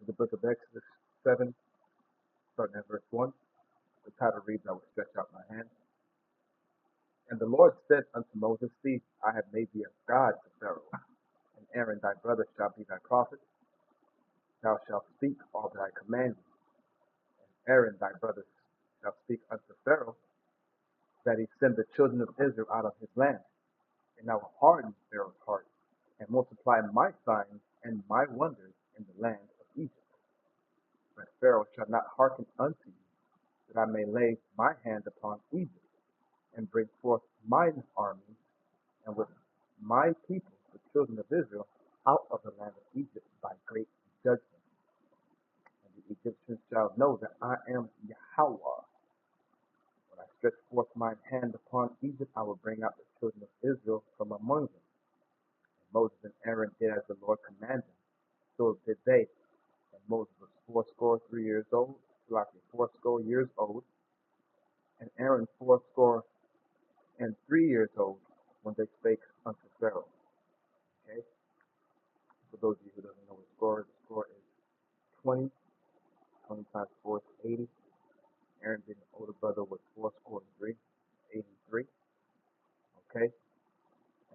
to the book of Exodus 7, starting at verse 1. The title reads, I will stretch out my hand. And the Lord said unto Moses, See, I have made thee a god to Pharaoh, and Aaron thy brother shall be thy prophet. Thou shalt speak all that I command thee. And Aaron thy brother shall speak unto Pharaoh, that he send the children of Israel out of his land. And I will harden Pharaoh's heart, and multiply my signs and my wonders in the land of Egypt. But Pharaoh shall not hearken unto you, that I may lay my hand upon Egypt, and bring forth mine armies, and with my people, the children of Israel, out of the land of Egypt by great judgment. And the Egyptians shall know that I am Yahweh. When I stretch forth mine hand upon Egypt, I will bring out the children of Israel from among them. And Moses and Aaron did as the Lord commanded them. So did they. And Moses was fourscore 3 years old, fourscore years old, and Aaron fourscore and 3 years old when they spake unto Pharaoh. Okay? For those of you who don't know the score is 20. 20 times 4 is 80. Aaron being the older brother was fourscore and 3, 83. Okay?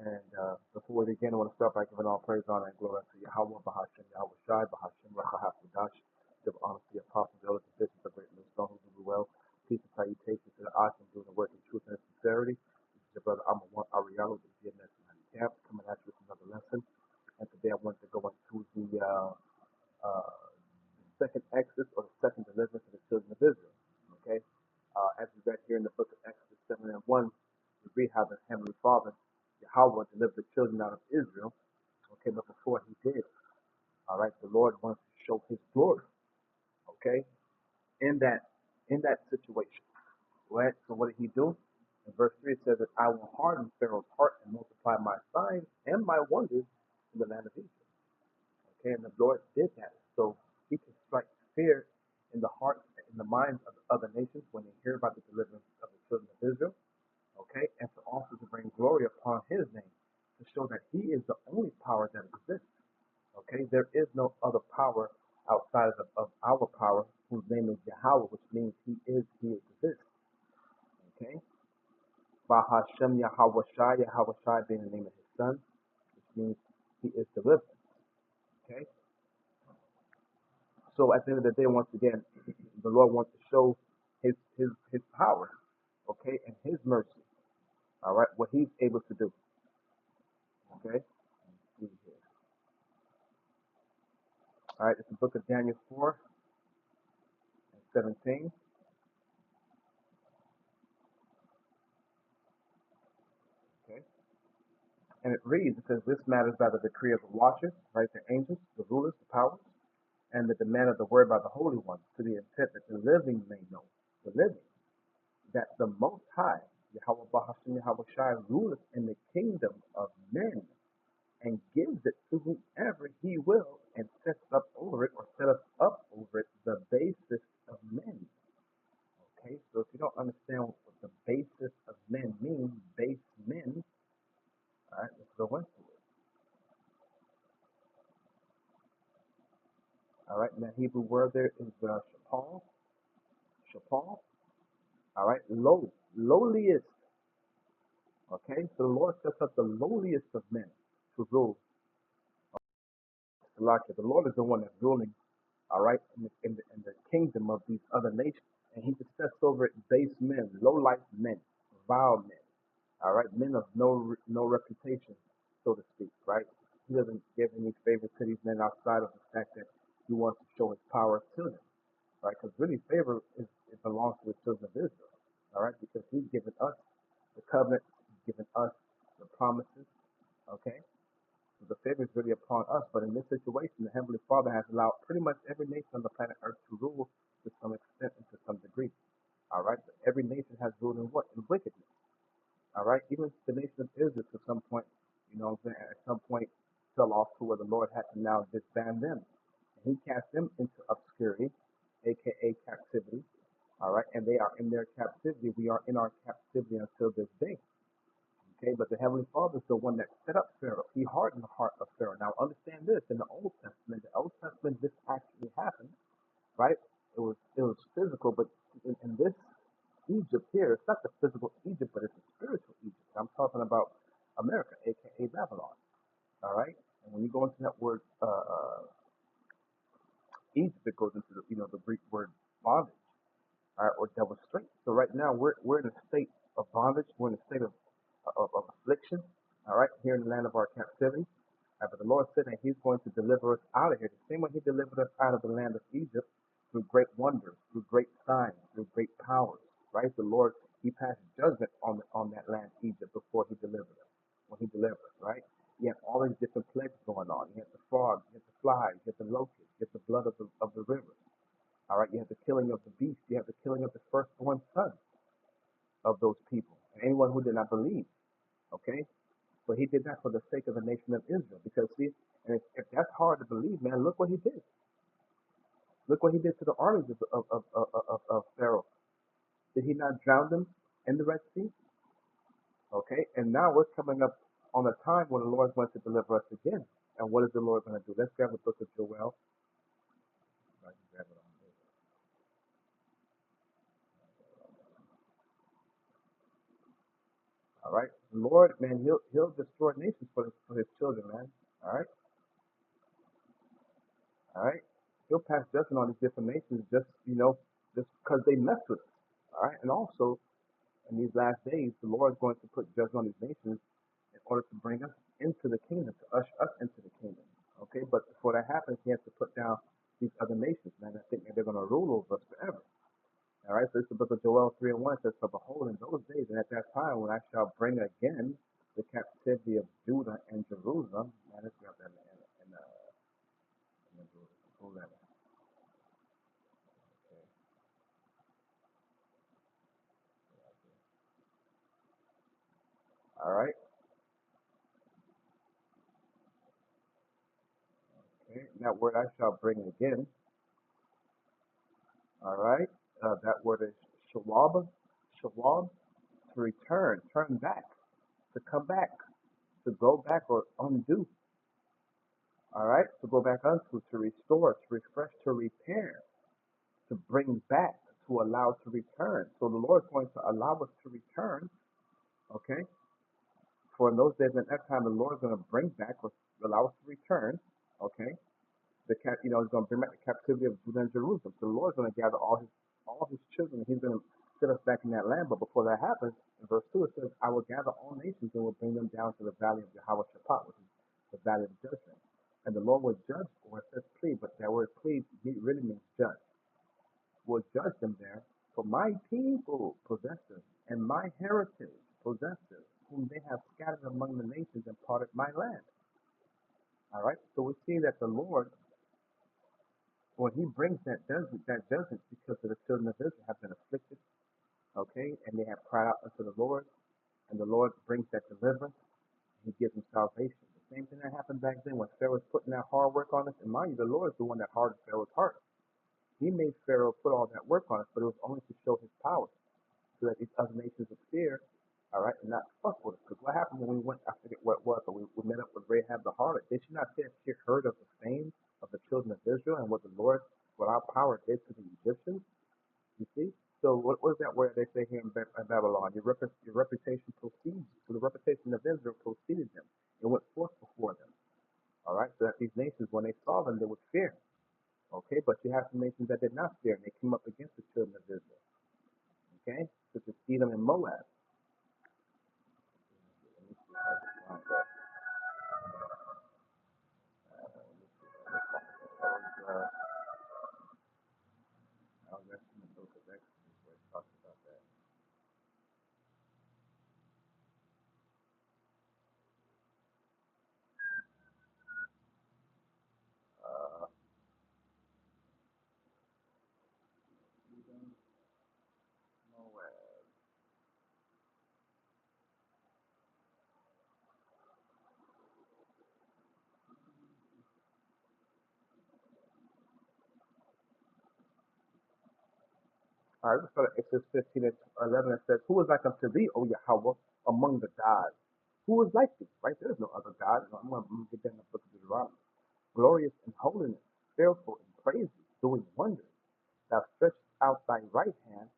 And before we begin, I want to start by giving all praise, honor, and glory to Yahweh, Bahashem, Yahweh Shai, Bahashem, Rakah, Hadash, give honor to the apostles, elders, and bishops of great millstone who do well. Peace and salutations to the awesome doing the work in truth and sincerity. This is your brother Amawant Ariello, the GMS Camp, coming at you with another lesson. And today I wanted to go into the second Exodus, or the second deliverance of the children of Israel. Okay? As we read here in the book of Exodus 7 and 1, we read how the Heavenly Father, Yahweh, delivered the children out of Israel. Okay, but before he did, all right, the Lord wants to show his glory. Okay, in that situation. Right? So what did he do? In verse 3 it says that I will harden Pharaoh's heart and multiply my signs and my wonders in the land of Egypt. Okay, and the Lord did that. So he can strike fear in the hearts and in the minds of the other nations when they hear about the deliverance of the children of Israel. Okay, and to also to bring glory upon his name, to show that he is the only power that exists. Okay, there is no other power outside of our power, whose name is Yahweh, which means he exists. Okay, Bahashem Yahweh Shai being the name of his son, which means he is deliverance. Okay, so at the end of the day, once again, the Lord wants to show his power, okay, and his mercy. All right, what he's able to do. Okay. All right, it's the book of Daniel 4 and 17. Okay. And it reads, it says, this matters by the decree of the watchers, right, the angels, the rulers, the powers, and the demand of the word by the Holy One, to the intent that the living may know, the living, that the Most High, Yahweh Bahashem Yahweh Shai, ruleth in the kingdom of men, and gives it to whomever he will, and sets up over it, or setteth up over it, the basis of men. Okay, so if you don't understand what the basis of men means, base men, all right, let's go into it. All right, and that Hebrew word there is shapal. All right, lowliest. Okay, so the Lord sets up the lowliest of men to rule. The Lord is the one that's ruling, all right, in the kingdom of these other nations. And he just sets over it base men, low-life men, vile men, all right, men of no reputation, so to speak, right? He doesn't give any favor to these men outside of the fact that he wants to show his power to them, right? Because really favor it belongs to the children of Israel, all right? Because he's given us the covenant, he's given us the promises, okay? So the favor is really upon us, but in this situation, the Heavenly Father has allowed pretty much every nation on the planet Earth to rule to some extent and to some degree, all right? But every nation has ruled in what? In wickedness. All right, even the nation of Israel to some point, you know what I'm saying, at some point fell off to where the Lord had to now disband them. And he cast them into obscurity, aka captivity. All right, and they are in their captivity. We are in our captivity until this day. Okay, but the Heavenly Father is the one that set up Pharaoh. He hardened the heart of Pharaoh. Now understand this: in the Old Testament, this actually happened, right? It was physical, but in this Egypt here, it's not the physical Egypt, but it's the spiritual Egypt. I'm talking about America, aka Babylon. All right, and when you go into that word Egypt, it goes into the Greek word bondage, all right, or devil straight. So right now we're in a state of bondage. We're in a state of affliction. All right, here in the land of our captivity. But the Lord said that He's going to deliver us out of here. The same way He delivered us out of the land of Egypt through great wonders, through great signs, through great powers. Right? The Lord, He passed judgment on that land, Egypt, before He delivered us. When He delivered us, right? You have all these different plagues going on. You have the frogs, you have the flies, you have the locusts, you have the blood of the rivers. All right? You have the killing of the beast. You have the killing of the firstborn son of those people. And anyone who did not believe. Okay? But He did that for the sake of the nation of Israel. Because see, and if that's hard to believe, man, look what He did. Look what He did to the armies of Pharaoh. Did He not drown them in the Red Sea? Okay, and now we're coming up on a time when the Lord's going to deliver us again. And what is the Lord going to do? Let's grab the book of Joel. All right, the Lord, man, He'll destroy nations for His children, man. All right, all right. He'll pass judgment on these different nations just because they mess with us. All right, and also in these last days, the Lord is going to put judgment on these nations in order to bring us into the kingdom, to usher us into the kingdom. Okay, but before that happens, He has to put down these other nations, man. I think that they're going to rule over us forever. All right, so this is the book of Joel 3:1 says, "For behold, in those days and at that time, when I shall bring again the captivity of Judah and Jerusalem." Man, let's grab that in Hold that. Okay. All right. Okay. That word I shall bring again. All right. That word is shawab, shawab, to return, turn back, to come back, to go back or undo. All right. To go back unto, to restore, to refresh, to repair, to bring back, to allow to return. So the Lord is going to allow us to return. Okay. For in those days and that time, the Lord is going to bring back or allow us to return. Okay. He's going to bring back the captivity of Judah and Jerusalem. So the Lord is going to gather all his children. He's going to set us back in that land. But before that happens, in verse 2, it says, "I will gather all nations and will bring them down to the valley of Jehoshaphat," which is the valley of judgment. And the Lord will judge, or it says plead, but that word plead really means judge. Will judge them there. For my people possess them, and my heritage possess them, whom they have scattered among the nations and parted my land. All right. So we see that the Lord, when He brings that judgment because of the children of Israel have been afflicted, okay, and they have cried out unto the Lord, and the Lord brings that deliverance, and He gives them salvation. The same thing that happened back then when Pharaoh was putting that hard work on us. And mind you, the Lord is the one that hardened Pharaoh's heart. He made Pharaoh put all that work on us, but it was only to show His power, so that these other nations would fear, all right, and not fuck with us. Because what happened when we went, I forget what it was, but we met up with Rahab the harlot. Did she not say that she heard of the fame of the children of Israel and what the Lord, what our power did to the Egyptians? You see? So what was that word they say here in Babylon? Your reputation proceeds. So the reputation of Israel proceeded them. It went forth before them. All right? So that these nations, when they saw them, they would fear. Okay? But you have some nations that did not fear, and they came up against the children of Israel. Okay? Such as Edom and Moab. Let me see if I can find that. I was actually in the book of Exodus where it talks about that. Uh, Edom, Moab. All right, let's start at Exodus 15 and 11. It says, "Who is like unto thee, O Yahweh, among the gods? Who is like thee, right? There is no other God. I'm going to get that in the book of Deuteronomy. Glorious in holiness, fearful in praises, doing wonders. Thou stretched out thy right hand,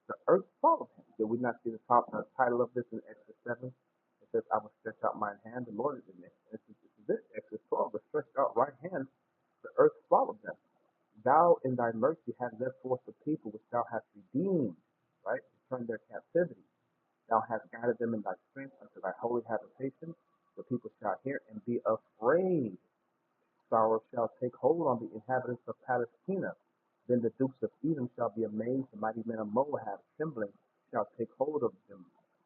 the earth followed him. Did we not see the top title of this in Exodus 7? It says, I will stretch out mine hand, the Lord is in it. This is it, Exodus 12, the stretched out right hand, the earth swallowed them. Thou in thy mercy hast led forth the people which thou hast redeemed, right? Returned their captivity. Thou hast guided them in thy strength unto thy holy habitation. The people shall hear and be afraid. Sorrow shall take hold on the inhabitants of Palestina. Then the dukes of Edom shall be amazed, the mighty men of Moab, trembling, shall take hold of them.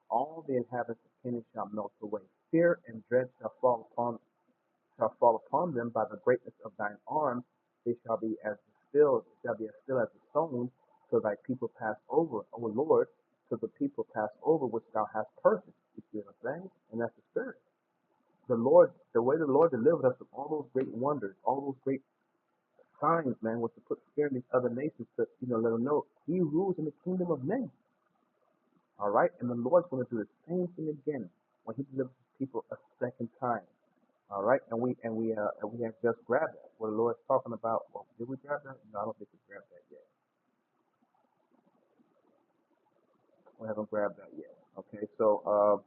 All the inhabitants of Canaan shall melt away. Fear and dread shall fall upon them by the greatness of thine arm. They shall be as still as the stone, till thy people pass over, O Lord, till the people pass over which thou hast purchased. You see what I'm saying? And that's the spirit. The way the Lord delivered us from all those great wonders, all those great signs, man, was to put fear in these other nations to, let them know he rules in the kingdom of men. All right, and the Lord's going to do the same thing again when he delivers his people a second time. All right, and we have just grabbed that. What the Lord's talking about. Well, did we grab that? No, I don't think we grabbed that yet. We haven't grabbed that yet. Okay, so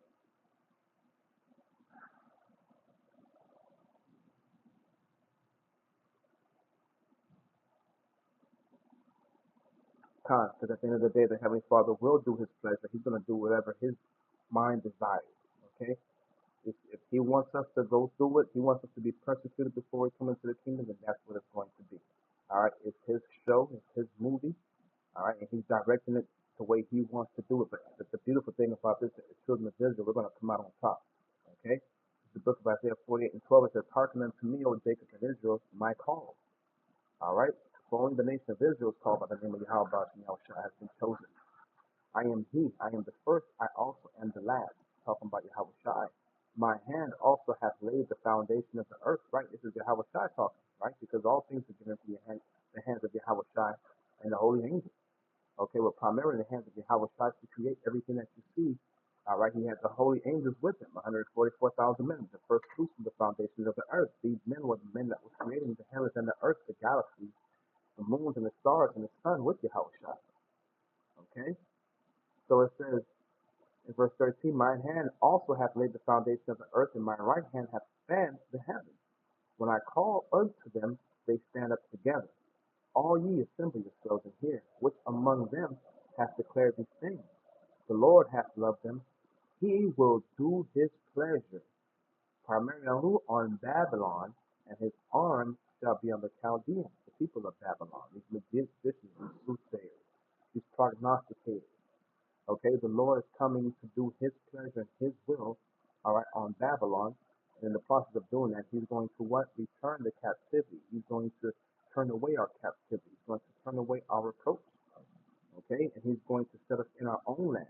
because at the end of the day, the Heavenly Father will do His pleasure. He's going to do whatever His mind desires. Okay, if He wants us to go through it, He wants us to be persecuted before we come into the kingdom, then that's what it's going to be. All right, it's His show, it's His movie. All right, and He's directing it the way He wants to do it. But the beautiful thing about this, the children of Israel, we're going to come out on top. Okay, the book of Isaiah 48 and 12, it says, "Hearken unto me, O Jacob and Israel, my call." All right, for only the nation of Israel is called by the name of Yahweh Yahushua has been chosen. I am He, I am the first, I also am the last. Talking about Yahweh Shai. My hand also hath laid the foundation of the earth. Right, this is Yahweh Shai talking, right? Because all things are given to the hands of Yahweh Shai and the holy angels. Okay, well, primarily in the hands of Yahweh Shai to create everything that you see. All right, He had the holy angels with Him, 144,000 men, the first fruits of the foundations of the earth. These men were the men that were creating the heavens and the earth, the galaxies, the moons and the stars and the sun with Yahweh Shai. Okay, so it says in verse 13, "My hand also hath laid the foundation of the earth, and my right hand hath spanned the heavens. When I call unto them, they stand up together. All ye assemble yourselves and hear, which among them hath declared these things. The Lord hath loved them. He will do His pleasure." Primarily on who? On Babylon, and His arm shall be on the Chaldeans, the people of Babylon, these magicians, these soothsayers, these prognosticators. Okay, the Lord is coming to do His pleasure and His will, all right, on Babylon. And in the process of doing that, He's going to what? Return the captivity. He's going to turn away our captivity. He's going to turn away our reproach. Okay, and He's going to set us in our own land.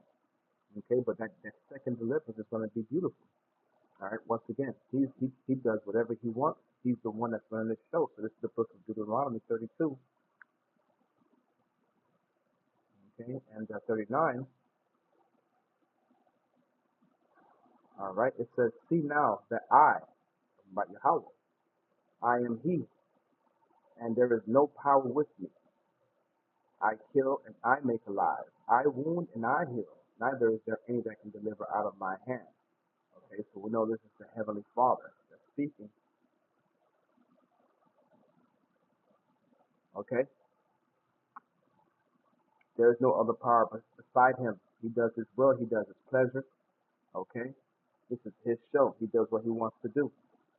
Okay, but that second deliverance is going to be beautiful. All right, once again, he does whatever He wants. He's the one that's running the show. So this is the book of Deuteronomy 32, okay, and 39. All right, it says, "See now that I, by Yahweh, I am He, and there is no power with me. I kill and I make alive. I wound and I heal. Neither is there any that can deliver out of my hand." Okay, so we know this is the Heavenly Father that's speaking. Okay, there is no other power beside Him. He does His will. He does His pleasure. Okay, this is His show. He does what He wants to do.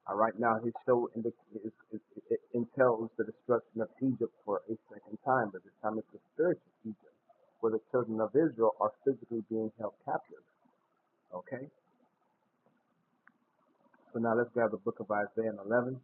All right, now His show it entails the destruction of Egypt for a second time, but this time it's the spiritual Egypt, where the children of Israel are physically being held captive. Okay, so now let's grab the book of Isaiah 11.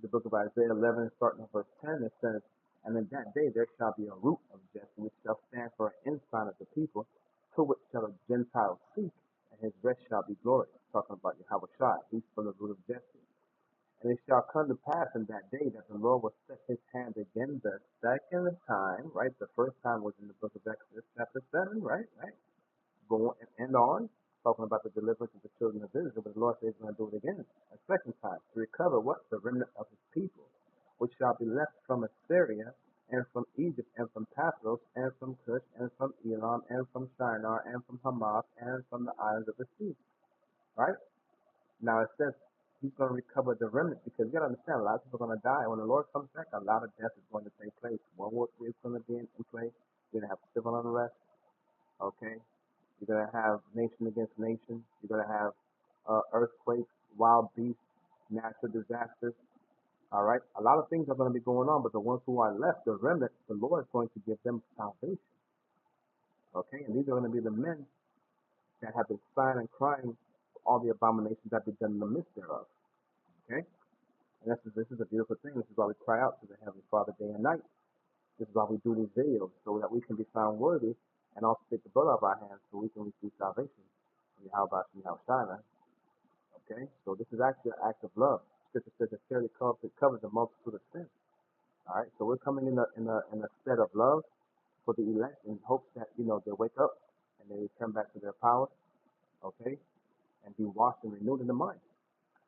The book of Isaiah 11, starting at verse 10, it says, "And in that day there shall be a root of Jesse, which shall stand for an ensign of the people, to which shall a Gentile seek, and his rest shall be glorious." Talking about Yahweh Shai, he's from the root of Jesse. "And it shall come to pass in that day that the Lord will set His hand again the second time," right? The first time was in the book of Exodus, chapter 7, right? Right? go and on, talking about the deliverance of the children of Israel, but the Lord says he's going to do it again a second time to recover what? The remnant of his people, which shall be left from Assyria and from Egypt and from Pathros and from Cush and from Elam and from Shinar and from Hamath and from the islands of the sea. Right? Now it says he's going to recover the remnant because you got to understand a lot of people are going to die. When the Lord comes back, a lot of death is going to take place. World War III is going to be in play. You're going to have civil unrest. Okay? You're going to have nation against nation. You're going to have earthquakes, wild beasts, natural disasters. All right? A lot of things are going to be going on, but the ones who are left, the remnant, the Lord is going to give them salvation. Okay? And these are going to be the men that have been sighing and crying for all the abominations that be done in the midst thereof. Okay? And this is a beautiful thing. This is why we cry out to the Heavenly Father day and night. This is why we do these videos, so that we can be found worthy and also take the blood off our hands so we can receive salvation. How about you now, Shina? Okay? So this is actually an act of love. Scripture says that charity covers a multitude of sins. All right? So we're coming in a stead of love for the elect in hopes that, they wake up and they return back to their power, okay? And be washed and renewed in the mind.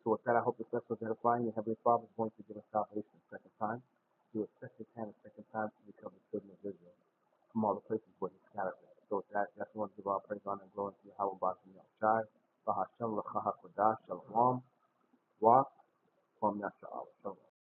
So with that, I hope this lesson was edifying. Your Heavenly Father is going to give us salvation a second time. He will set his hand